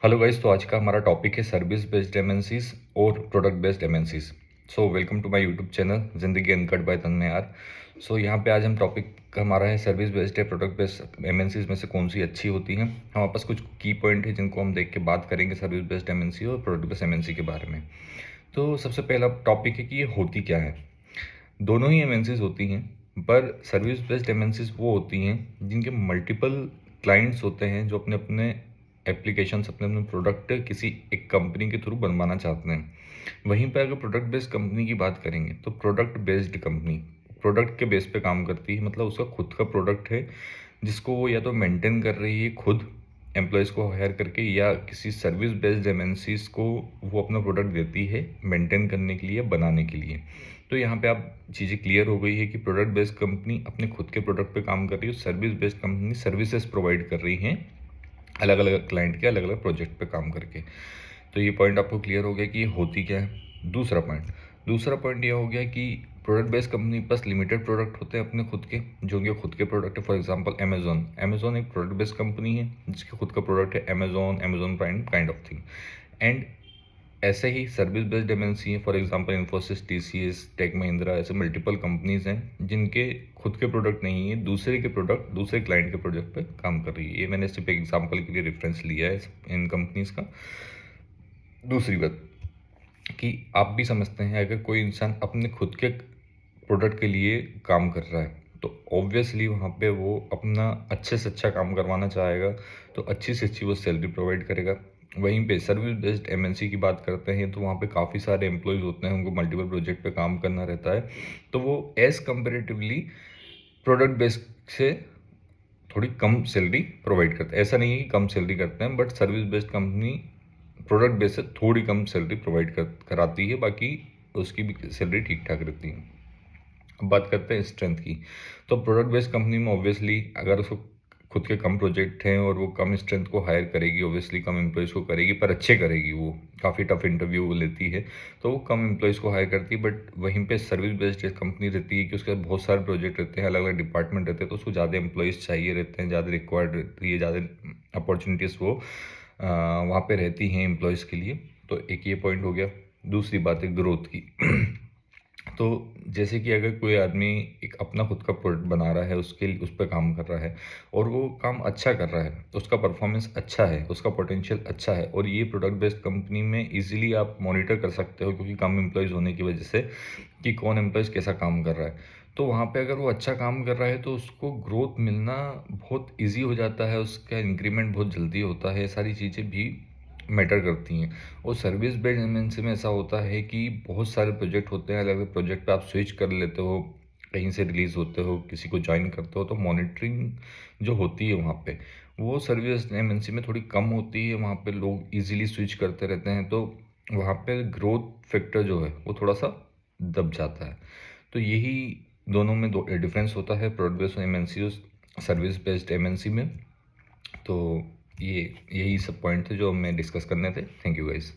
Hello guys, तो आज का हमारा टॉपिक है सर्विस बेस्ड एमएनसीज और product based MNCs. So welcome to my YouTube channel Zindagi uncut by Tanmay यार। सो यहाँ पे आज हम टॉपिक हमारा है सर्विस बेस्ड है प्रोडक्ट बेस्ड एमएनसीज में से कौन सी अच्छी होती हैं। हमारे पास कुछ की पॉइंट है जिनको हम देख के बात करेंगे सर्विस बेस्ड एमएनसी और प्रोडक्ट बेस्ड एमएनसी के बारे में। तो सबसे पहला टॉपिक है कि ये होती क्या है। दोनों ही एमएनसीज होती हैं, पर सर्विस बेस्ड एमएनसीज वो होती हैं जिनके मल्टीपल क्लाइंट्स होते हैं जो अपने अपने एप्लीकेशंस अपने अपने प्रोडक्ट किसी एक कंपनी के थ्रू बनवाना चाहते हैं। वहीं पर अगर प्रोडक्ट बेस्ड कंपनी की बात करेंगे तो प्रोडक्ट बेस्ड कंपनी प्रोडक्ट के बेस पे काम करती है, मतलब उसका खुद का प्रोडक्ट है जिसको वो या तो मेंटेन कर रही है खुद एम्प्लॉयज़ को हायर करके, या किसी सर्विस बेस्ड एमएनसीज को वो अपना प्रोडक्ट देती है मेंटेन करने के लिए, बनाने के लिए। तो यहाँ पे आप चीज़ें क्लियर हो गई है कि प्रोडक्ट बेस्ड कंपनी अपने खुद के प्रोडक्ट पे काम कर रही है, service based company services provide कर रही हैं अलग अलग क्लाइंट के अलग अलग प्रोजेक्ट पे काम करके। तो ये पॉइंट आपको क्लियर हो गया कि ये होती क्या है। दूसरा पॉइंट ये हो गया कि प्रोडक्ट बेस्ड कंपनी के पास लिमिटेड प्रोडक्ट होते हैं अपने खुद के, जो उनके खुद के प्रोडक्ट है। फॉर एग्जांपल अमेजोन एक प्रोडक्ट बेस्ड कंपनी है जिसके खुद का प्रोडक्ट है Amazon Prime kind of thing. And ऐसे ही सर्विस बेस्ड एमएनसी है, फॉर एग्जांपल इन्फोसिस, टीसीएस, टेक महिंद्रा, ऐसे मल्टीपल कंपनीज हैं जिनके खुद के प्रोडक्ट नहीं है, दूसरे के प्रोडक्ट दूसरे क्लाइंट के प्रोजेक्ट पे काम कर रही है। ये मैंने सिर्फ एग्जांपल के लिए रेफरेंस लिया है इन कंपनीज का। दूसरी बात कि आप भी समझते हैं, अगर कोई इंसान अपने खुद के प्रोडक्ट के लिए काम कर रहा है तो ऑब्वियसली वहाँ पे वो अपना अच्छे से अच्छा काम करवाना चाहेगा, तो अच्छी से अच्छी वो सैलरी प्रोवाइड करेगा। वहीं पे सर्विस बेस्ड एमएनसी की बात करते हैं तो वहाँ पे काफ़ी सारे एम्प्लॉयज़ होते हैं, उनको मल्टीपल प्रोजेक्ट पे काम करना रहता है, तो वो एज़ कंपेरेटिवली प्रोडक्ट बेस्ड से थोड़ी कम सैलरी प्रोवाइड करते हैं। ऐसा नहीं है कि कम सैलरी करते हैं, but service based company product base से थोड़ी कम सैलरी प्रोवाइड कराती है, बाकी उसकी भी सैलरी ठीक ठाक रहती है। अब बात करते हैं स्ट्रेंथ की। तो प्रोडक्ट बेस्ड कंपनी में ऑब्वियसली अगर उसको खुद के कम प्रोजेक्ट हैं और वो कम स्ट्रेंथ को हायर करेगी, ऑब्वियसली कम एम्प्लॉयज़ को करेगी, पर अच्छे करेगी, वो काफ़ी टफ इंटरव्यू वो लेती है तो वो कम एम्प्लॉयज़ को हायर करती है। बट वहीं पे सर्विस बेस्ड कंपनी रहती है कि उसके पास बहुत सारे प्रोजेक्ट रहते हैं, अलग अलग डिपार्टमेंट रहते हैं, तो उसको ज़्यादा एम्प्लॉयज़ चाहिए रहते हैं, ज़्यादा रिक्वायर्ड रहती है, ज़्यादा अपॉर्चुनिटीज़ वो वहाँ पे रहती हैं एम्प्लॉयज़ के लिए। तो एक ये पॉइंट हो गया। दूसरी बात है ग्रोथ की। तो जैसे कि अगर कोई आदमी एक अपना खुद का प्रोडक्ट बना रहा है, उसके उस पर काम कर रहा है और वो काम अच्छा कर रहा है, उसका परफॉर्मेंस अच्छा है, उसका पोटेंशियल अच्छा है, और ये प्रोडक्ट बेस्ड कंपनी में इजीली आप मॉनिटर कर सकते हो क्योंकि कम एम्प्लॉयज़ होने की वजह से कि कौन एम्प्लॉयज़ कैसा काम कर रहा है। तो वहाँ पे अगर वो अच्छा काम कर रहा है तो उसको ग्रोथ मिलना बहुत ईजी हो जाता है, उसका इंक्रीमेंट बहुत जल्दी होता है, सारी चीज़ें भी मैटर करती हैं। और सर्विस बेस्ड एमएनसी में ऐसा होता है कि बहुत सारे प्रोजेक्ट होते हैं, अलग अलग प्रोजेक्ट पे आप स्विच कर लेते हो, कहीं से रिलीज़ होते हो, किसी को ज्वाइन करते हो, तो मॉनिटरिंग जो होती है वहाँ पे वो सर्विस एमएनसी में थोड़ी कम होती है। वहाँ पे लोग इजीली स्विच करते रहते हैं, तो वहाँ पे ग्रोथ फैक्टर जो है वो थोड़ा सा दब जाता है। तो यही दोनों में दो डिफरेंस होता है, प्रोडक्ट बेस्ड एमएनसी और सर्विस बेस्ड एमएनसी में। तो ये यही सब पॉइंट थे जो हमें डिस्कस करने थे। Thank you guys.